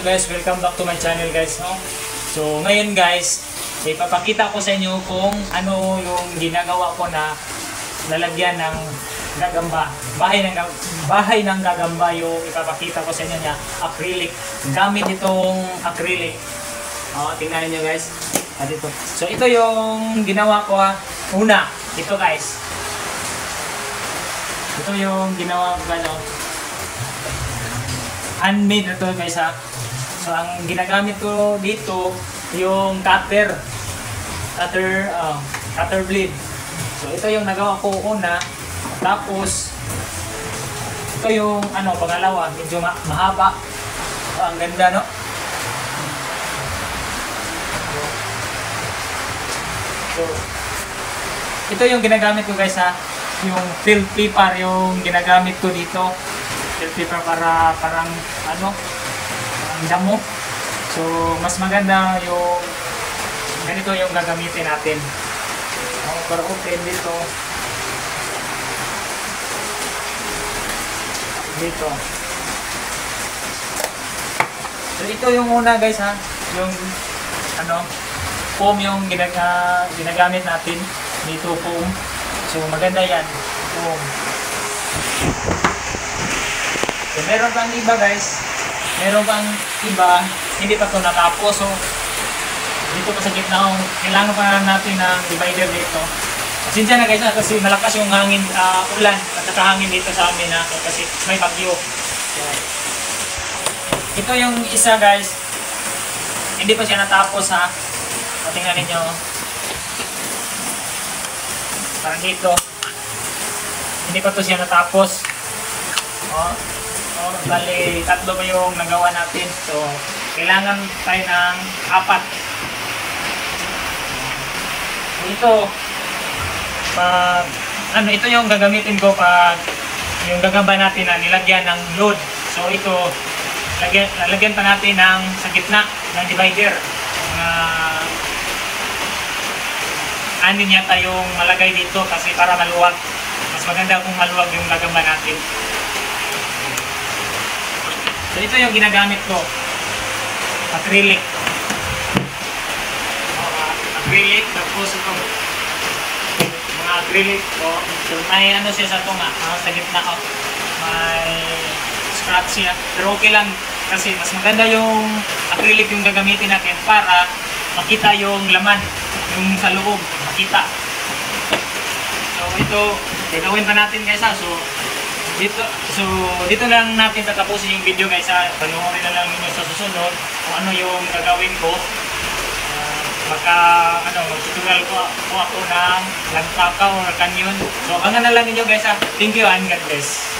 Hello guys, welcome back to my channel guys, no? So ngayon guys, ipapakita ko sa inyo kung ano yung ginagawa ko na lalagyan ng gagamba. Bahay ng gagamba yung ipapakita ko sa inyo niya, acrylic. Gamit itong acrylic. Tingnan niyo guys. Dito. So ito yung ginawa ko ha. Una, ito guys. Ito yung ginawa ko guys. Handmade na to guys ha. So ang ginagamit ko dito yung cutter blade. So ito yung nagawa ko una. Tapos ito yung pangalawa, medyo mahaba. Ang ganda no. So ito yung ginagamit ko guys ha. Yung field paper yung ginagamit ko dito. Paper para parang damo. So mas maganda yung ganito yung gagamitin natin. Para open dito. So ito yung una guys ha. Yung foam yung ginagamit natin. Dito foam. So maganda yan. Foam. So, meron pang iba guys, hindi pa ito natapos. So dito pa sa gitna, kailangan pa natin ng divider dito. Pasensya na guys kasi malakas yung hangin, ulan at saka hangin dito sa amin kasi may bagyo. So, ito yung isa guys, hindi pa siya natapos ha. Tingnan ninyo, parang dito, hindi pa ito siya natapos. Bali, tatlo ba yung nagawa natin. So, kailangan tayo ng 4. Ito yung gagamitin ko pag yung gagamba natin na nilagyan ng load. So, ito, lagyan pa natin sa gitna ng divider. Anin yata yung malagay dito kasi para maluwag. Mas maganda kung maluwag yung gagamba natin. So ito yung ginagamit ko, acrylic. Acrylic, tapos ito, mga acrylic. So may siya sa tunga, sa gitna ko. May scratch siya. Pero okay lang kasi mas maganda yung acrylic yung gagamitin natin para makita yung laman, yung sa loob, makita. So ito, gagawin pa natin guys ha. So dito lang natin tatapusin yung video guys ha. Panoorin na lang ninyo sa susunod kung ano yung gagawin ko. Mag-tutorial ko ako ng nagtakaw or canyon. So abangan na lang ninyo guys ha. Thank you and God bless.